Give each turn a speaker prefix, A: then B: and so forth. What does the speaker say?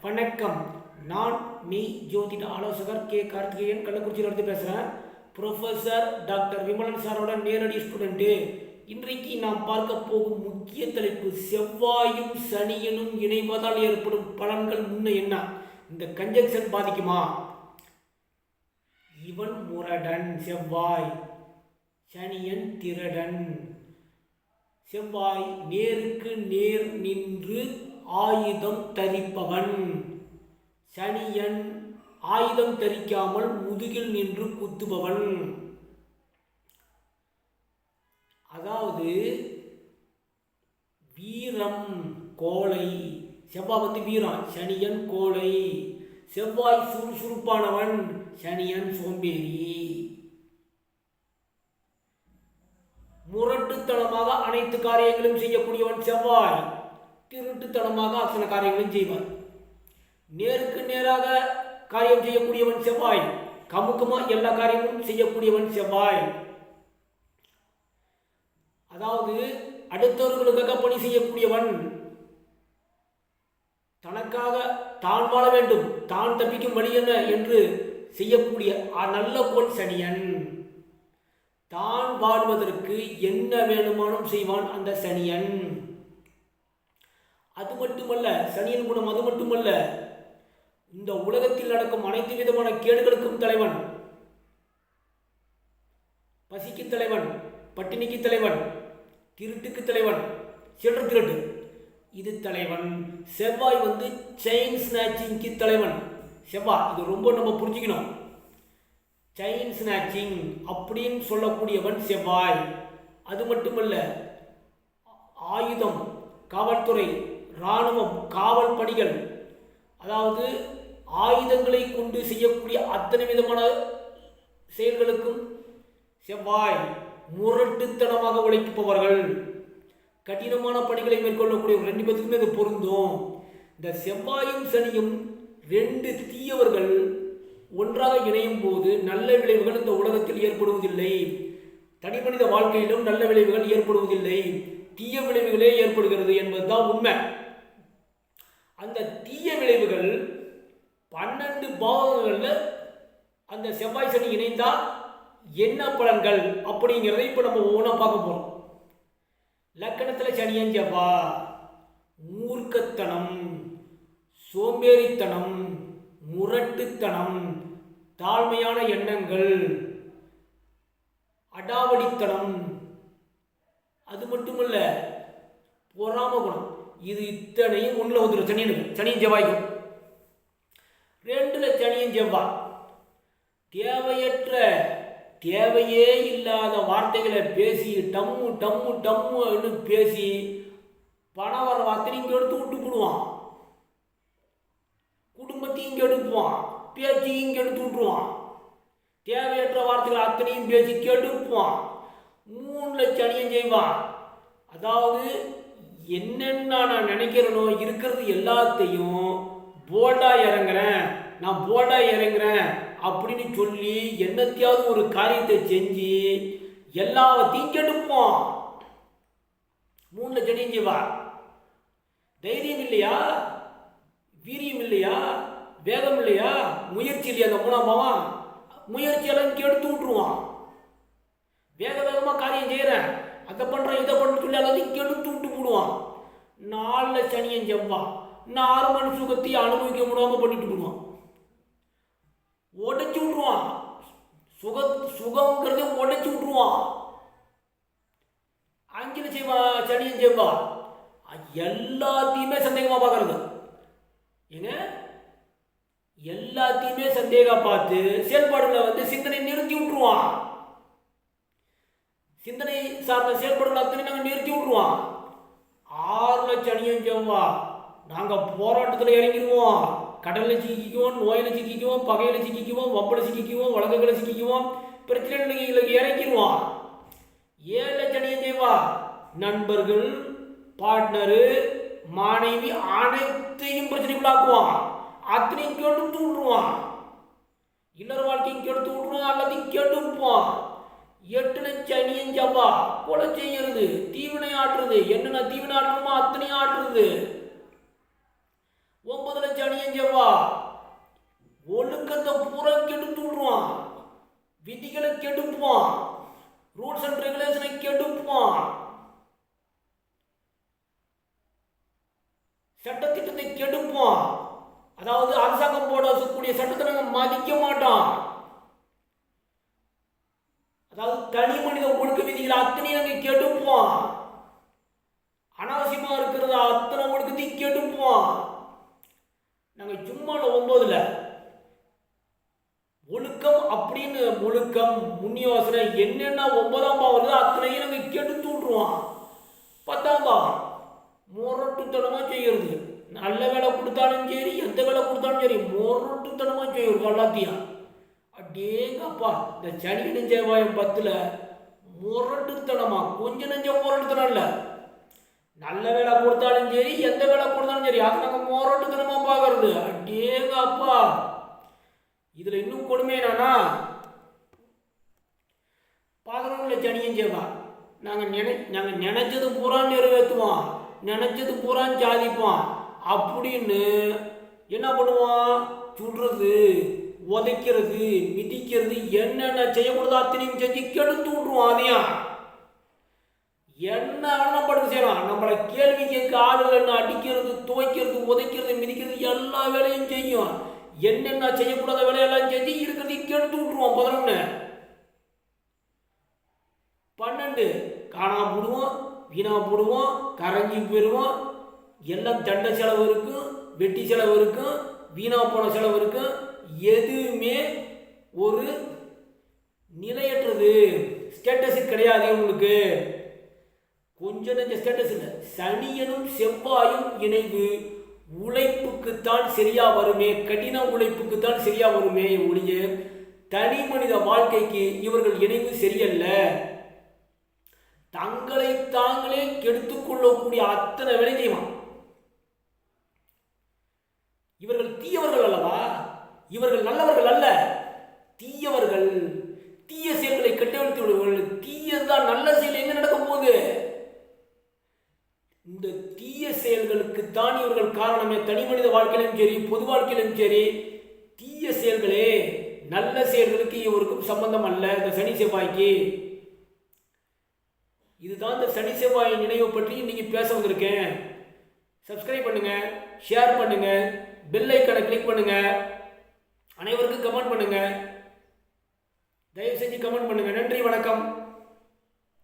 A: வணக்கம். நான் மெய் ஜோதிட ஆலோசகர் கே கார்த்திகேயன், கள்ளக்குறிச்சியிலிருந்து பேசுகிறேன். ப்ரொஃபஸர் டாக்டர் விமலன் சாரோட நேரடி ஸ்டூடெண்ட்டு. இன்றைக்கு நாம் பார்க்க போகும் முக்கிய தலைப்பு, செவ்வாயும் சனியனும் இணைவதால் ஏற்படும் பலன்கள் முன்ன என்ன? இந்த கன்ஜெக்ஷன் பாதிக்குமா? இவன் முரடன் செவ்வாய், சனியன் திருடன். செவ்வாய் நேருக்கு நேர் நின்று ஆயுதம் தரிப்பவன். சனியன் ஆயுதம் தரிக்காமல் முதுகில் நின்று குத்துபவன். அதாவது வீரம் கோழை. செவ்வாய் வீரம், சனியன் கோழை. செவ்வாய் சுறுசுறுப்பானவன், சனியன் சோம்பேறி. முரட்டுத்தனமாக அனைத்து காரியங்களும் செய்யக்கூடியவன் செவ்வாய். திருட்டுத்தனமாக அத்தனை காரியங்களும் செய்வான். நேருக்கு நேராக காரியம் செய்யக்கூடியவன் செவ்வாய். கமுக்கமா எல்லா காரியமும் செய்யக்கூடியவன் செவ்வாய். அதாவது அடுத்தவர்களுக்காக பணி செய்யக்கூடியவன். தனக்காக தான் வாழ வேண்டும், தான் தப்பிக்கும் வழி என்ன என்று செய்யக்கூடிய நல்ல கோள் சனியன். தான் வாழ்வதற்கு என்ன வேணுமானும் செய்வான் அந்த சனியன். அது மட்டுமல்ல, சனியின் குணம் அது மட்டுமல்ல, இந்த உலகத்தில் நடக்கும் அனைத்து விதமான கேடுகளுக்கும் தலைவன். பசிக்கு தலைவன், பட்டினிக்கு தலைவன், திருட்டுக்கு தலைவன், சில்லறை திருட்டு இது தலைவன். செவ்வாய் செயின் ஸ்நாச்சிங்க்கு தலைவன் செவ்வாய். இது ரொம்ப நம்ம புரிஞ்சுக்கணும். செயின் ஸ்நாச்சிங் அப்படின்னு சொல்லக்கூடியவன் செவ்வாய். அது மட்டுமல்ல, ஆயுதம், காவல்துறை, இராணுவம், காவல் பணிகள், அதாவது ஆயுதங்களை கொண்டு செய்யக்கூடிய அத்தனை விதமான செயல்களுக்கும் செவ்வாய். முரட்டுத்தனமாக உழைப்பவர்கள், கடினமான பணிகளை மேற்கொள்ளக்கூடிய ரெண்டு பேருக்குமே அது பொருந்தும். இந்த செவ்வாயும் சனியும் ரெண்டு தீயவர்கள் ஒன்றாக இணையும் போது நல்ல விளைவுகள் இந்த உலகத்தில் ஏற்படுவதில்லை. தனி மனித வாழ்க்கையிலும் நல்ல விளைவுகள் ஏற்படுவதில்லை, தீய விளைவுகளே ஏற்படுகிறது என்பதுதான் உண்மை. அந்த தீய விளைவுகள் 12 பாவங்களில் அந்த செவ்வாய் சனி இணைந்தால் என்ன பலன்கள் அப்படிங்கிறத இப்போ நம்ம ஒவ்வொன்றா பார்க்க போகிறோம். லக்கணத்தில் சனியன் செவ்வாய் மூர்க்கத்தனம், சோம்பேறித்தனம், முரட்டுத்தனம், தாழ்மையான எண்ணங்கள், அடாவடித்தனம், அது மட்டுமல்ல பொறாம குணம். இது இத்தனையும் ஒன்றில் வந்துடும் சனியனுக்கு, சனியின் செவ்வாய்க்கும். 2ல் சனியின் செவ்வாய் தேவையற்ற, தேவையே இல்லாத வார்த்தைகளை பேசி டம்மு டம்மு டம்முன்னு பேசி பணம் வர வார்த்தை இங்கே எடுத்து விட்டு போடுவான். குடும்பத்தையும் இங்கே எடுப்புவான், பேச்சையும் இங்கே எடுத்து விட்டுருவான். தேவையற்ற வார்த்தைகள் அத்தனையும் பேசி கெடுப்பான். 3ல் சனியன் செய்வான். அதாவது என்னென்ன நான் நினைக்கிறேனோ இருக்கிறது எல்லாத்தையும் போல்டாக இறங்குறேன், நான் போல்டாக இறங்குறேன் அப்படின்னு சொல்லி என்னத்தையாவது ஒரு காரியத்தை செஞ்சு எல்லாத்தையும் கெடுப்போம். 3ல் சனியன் செய்வான். தைரியம் இல்லையா, வீரியம் இல்லையா, வேகம் இல்லையா, முயற்சி இல்லையா, அந்த 3ஆம் பாவம் முயற்சியெல்லாம் கெடுத்து விட்டுருவான். வேக வேகமாக காரியம் செய்கிறேன், அதை பண்ணுறேன், இதை பண்ண சொல்லி எல்லாத்தையும் கெடுத்து விட்டு போடுவான். 4ல் சனியன் செவ்வாய் நார்மல் சுகத்தை அனுபவிக்க முடியாமல் பண்ணிட்டு போடுவான், உடைச்சி விட்ருவான். சுகங்கிறத உடைச்சி விட்ருவான். 5ல் சனியன் செவ்வாய் எல்லாத்தையுமே சந்தேகமாக பார்க்கறது. ஏங்க, எல்லாத்தையுமே சந்தேகம் பார்த்து செயல்பாடுகளை சிந்தனை நிறுத்தி விட்டுருவான். சிந்தனை சார்ந்த செயல்பாடுகள் அத்தனை நாங்கள் நிறுத்தி விட்டுருவான். 6ல் சனியன் செவ்வாய் நாங்கள் போராட்டத்தில் இறங்கிடுவோம். கடலில் சிக்கிக்குவோம், நோயில் சிக்கிக்குவோம், பகையில் சிக்கிக்குவோம், வம்பளை சிக்கிக்குவோம், வழக்குகளை சிக்கிக்குவோம், பிரச்சனைகளுக்கு இறங்கிடுவோம். 7ல் சனியன் செவ்வாய் நண்பர்கள், பார்ட்னரு, மனைவி அனைத்தையும் பிரச்சனைக்குள்ளாக்குவான். அத்தனையும் கெடுத்து விட்டுருவான். இல்லற வாழ்க்கையும் கெடுத்து விட்டுருவான், எல்லாத்தையும் கெடுப்பான். 8ல் சனியன் செவ்வாய் கொலை செய்யறது, தீவினை ஆற்றுறது, என்னென்ன தீவினை ஆற்றணுமோ அத்தனையும் ஆற்றுறது. 9ல் சனியன் விதிகளை கெடுப்பான், ரூல்ஸ் அண்ட் ரெகுலேஷனை கெடுப்பான், சட்டத்திட்டத்தை கெடுப்பான். அதாவது அரசாங்கம் போடக்கூடிய சட்டத்தை நாங்கள் மதிக்க மாட்டோம். அதாவது தனி மனித ஒழுக்க விதிகளை அத்தனையும் நாங்கள் கெடுப்போம். அனாவசியமாக இருக்கிறத அத்தனை ஒழுக்கத்தையும் கெடுப்போம். நாங்கள் சும்மா 9ல் ஒழுக்கம் அப்படின்னு ஒழுக்கம் முன்யோசனை என்னென்ன 9ஆம் பாவம் வருது அத்தனையும் நாங்கள் கெடுத்து விட்ருவோம். 10ஆம் பாவம் முரட்டுத்தனமாக செய்கிறது. நல்ல வேலை கொடுத்தாலும் சரி, எந்த வேலை கொடுத்தாலும் சரி, முரட்டுத்தனமாக செய்கிறது எல்லாத்தையும். அடேங்கப்பா, இந்த சனி செவ்வாயம் 10ல் முரட்டுத்தனமா, கொஞ்சம் நெஞ்சம் முரட்டுத்தனம் இல்லை. நல்ல வேலை கொடுத்தாலும் சரி, எந்த வேலை கொடுத்தாலும் சரி, அதை நாங்கள் முரட்டுத்தனமா பார்க்கறது. அடேங்கப்பா, இதுல இன்னும் கொடுமை என்னன்னா 11ல் சனியும் செவ்வாய் நாங்கள் நினைச்சது பூரா நிறைவேற்றுவோம், நினைச்சது பூரா சாதிப்போம் அப்படின்னு என்ன பண்ணுவோம்? சுடுறது, உதைக்கிறது, மிதிக்கிறது, என்னென்ன செய்யக்கூடாதோ அத்தனையும் செஞ்சு கெடுத்து விட்ருவோம். அதையும் என்ன வேணப்படுது செய்யலாம். நம்மளை கேள்வி கேட்க ஆளுகள் அடிக்கிறது, துவைக்கிறது, உதைக்கிறது, மிதிக்கிறது எல்லா வேலையும் செய்யும். என்னென்ன செய்யக்கூடாத வேலையெல்லாம் செஞ்சு இருக்கிறதையும் கெடுத்து விட்ருவோம். 11 12 காணா போடுவோம், வீணா போடுவோம், கரைஞ்சி போயிடுவோம். எல்லாம் தண்ட செலவு இருக்கும், வெட்டி செலவு இருக்கும், வீணா போன செலவு இருக்கும். எதுவுமே ஒரு நிலையற்றது, ஸ்டேட்டஸ் கிடையாது. உங்களுக்கு கொஞ்சம் நெஞ்ச ஸ்டேட்டஸ் இல்லை. சனியனும் செவ்வாயும் இணைவு உழைப்புக்குத்தான் சரியா வருமே, கடின உழைப்புக்குத்தான் சரியா வருமே ஒழிய தனி மனித வாழ்க்கைக்கு இவர்கள் இணைவு சரியல்ல. தங்களை தாங்களே கெடுத்துக்கொள்ளக்கூடிய அத்தனை வேலை செய்வான். இவர்கள் தீயவர்கள் அல்லவா? இவர்கள் நல்லவர்கள் அல்ல, தீயவர்கள். தீய செயல்களை கட்டவிழ்த்து விடுவார்கள். தீயதான் நல்ல செயல் எங்க நடக்க போகுது? இந்த தீய செயல்களுக்குத்தான் இவர்கள் காரணமே. தனி மனித வாழ்க்கையிலும் சரி, பொது வாழ்க்கையிலும் சரி, தீய செயல்களே. நல்ல செயல்களுக்கு இவருக்கும் சம்பந்தம் அல்ல. இந்த சனி செவ்வாய்க்கு இதுதான் இந்த சனி செவ்வாய் நினைவு பற்றி இன்னைக்கு பேச வந்திருக்கேன். சப்ஸ்கிரைப் பண்ணுங்க, ஷேர் பண்ணுங்க, பெல் ஐக்கானை கிளிக் பண்ணுங்க, அனைவருக்கும் கமெண்ட் பண்ணுங்க. தயவு செஞ்சு கமெண்ட் பண்ணுங்க. நன்றி, வணக்கம்.